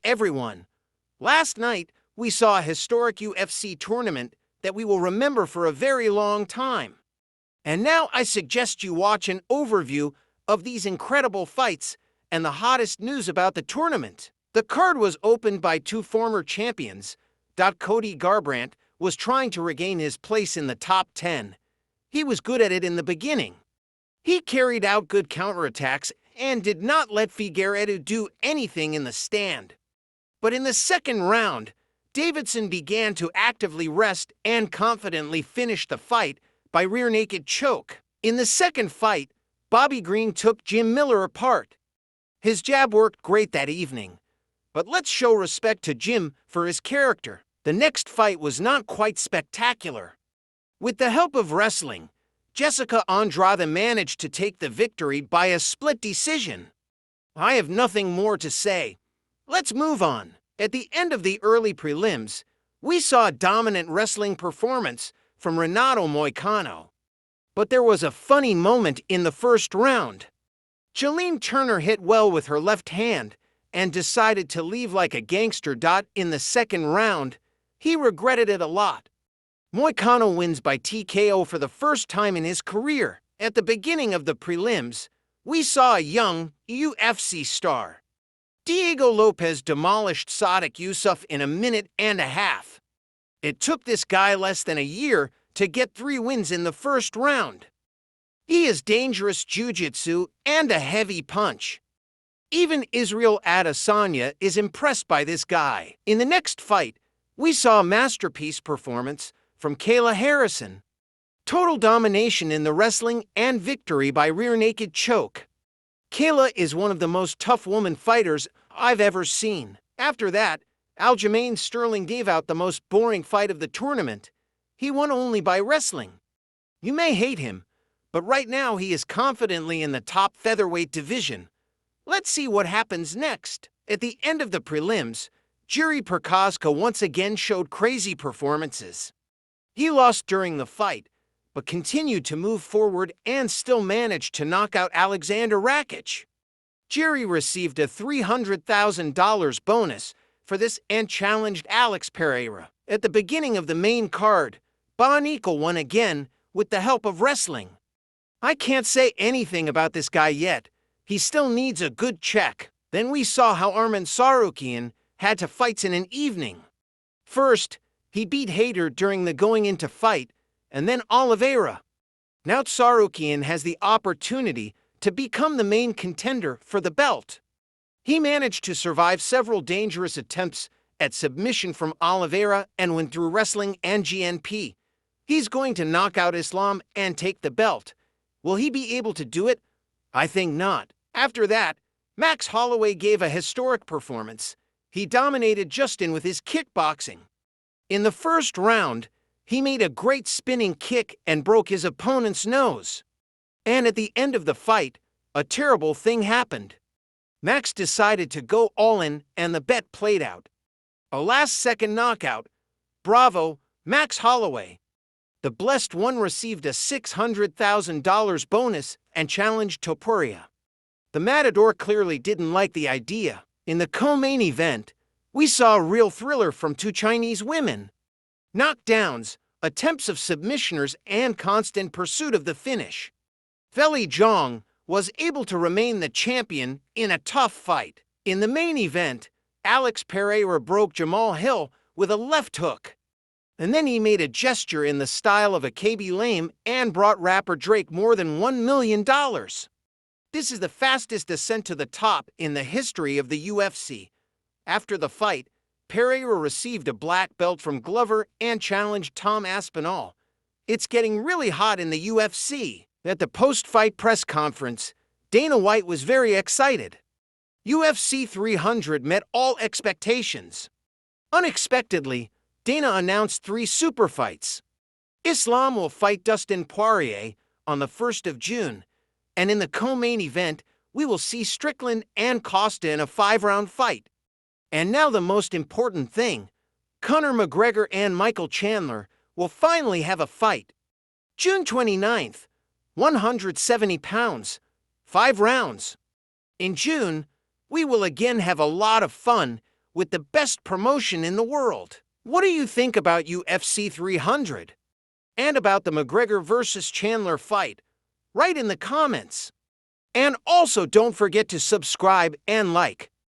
everyone. Last night, we saw a historic UFC tournament that we will remember for a very long time. And now I suggest you watch an overview of these incredible fights and the hottest news about the tournament. The card was opened by two former champions. Cody Garbrandt was trying to regain his place in the top 10. He was good at it in the beginning. He carried out good counterattacks and did not let Figueiredo do anything in the stand. But in the second round, Davidson began to actively rest and confidently finish the fight by rear naked choke. In the second fight, Bobby Green took Jim Miller apart. His jab worked great that evening. But let's show respect to Jim for his character. The next fight was not quite spectacular. With the help of wrestling, Jessica Andrade managed to take the victory by a split decision. I have nothing more to say. Let's move on. At the end of the early prelims, we saw a dominant wrestling performance from Renato Moicano. But there was a funny moment in the first round. Jalene Turner hit well with her left hand and decided to leave like a gangster. In the second round, he regretted it a lot. Moicano wins by TKO for the first time in his career. At the beginning of the prelims, we saw a young UFC star. Diego Lopez demolished Sadiq Yusuff in a minute and a half. It took this guy less than a year to get 3 wins in the first round. He has dangerous jiu-jitsu and a heavy punch. Even Israel Adesanya is impressed by this guy. In the next fight, we saw a masterpiece performance from Kayla Harrison. Total domination in the wrestling and victory by rear naked choke. Kayla is one of the most tough woman fighters I've ever seen. After that, Aljamain Sterling gave out the most boring fight of the tournament. He won only by wrestling. You may hate him, but right now he is confidently in the top featherweight division. Let's see what happens next. At the end of the prelims, Jiri Prochazka once again showed crazy performances. He lost during the fight, but continued to move forward and still managed to knock out Alexander Rakic. Jiri received a $300,000 bonus for this and challenged Alex Pereira. At the beginning of the main card, Bonico won again with the help of wrestling. I can't say anything about this guy yet. He still needs a good check. Then we saw how Arman Tsarukyan had to fight in an evening. First, he beat Hayter during the going into fight, and then Oliveira. Now Tsarukyan has the opportunity to become the main contender for the belt. He managed to survive several dangerous attempts at submission from Oliveira and went through wrestling and GNP. He's going to knock out Islam and take the belt. Will he be able to do it? I think not. After that, Max Holloway gave a historic performance. He dominated Justin with his kickboxing. In the first round, he made a great spinning kick and broke his opponent's nose. And at the end of the fight, a terrible thing happened. Max decided to go all in and the bet played out. A last-second knockout. Bravo, Max Holloway. The blessed one received a $600,000 bonus and challenged Topuria. The Matador clearly didn't like the idea. In the co-main event, we saw a real thriller from 2 Chinese women. Knockdowns, attempts of submissioners, and constant pursuit of the finish. Feli Zhang was able to remain the champion in a tough fight. In the main event, Alex Pereira broke Jamal Hill with a left hook. And then he made a gesture in the style of a KB Lame and brought rapper Drake more than $1 million. This is the fastest ascent to the top in the history of the UFC. After the fight, Pereira received a black belt from Glover and challenged Tom Aspinall. It's getting really hot in the UFC. At the post-fight press conference, Dana White was very excited. UFC 300 met all expectations. Unexpectedly, Dana announced 3 super fights. Islam will fight Dustin Poirier on the 1st of June, and in the co-main event, we will see Strickland and Costa in a 5-round fight. And now the most important thing, Conor McGregor and Michael Chandler will finally have a fight. June 29th, 170 pounds, 5 rounds. In June, we will again have a lot of fun with the best promotion in the world. What do you think about UFC 300? And about the McGregor versus Chandler fight? Write in the comments. And also don't forget to subscribe and like.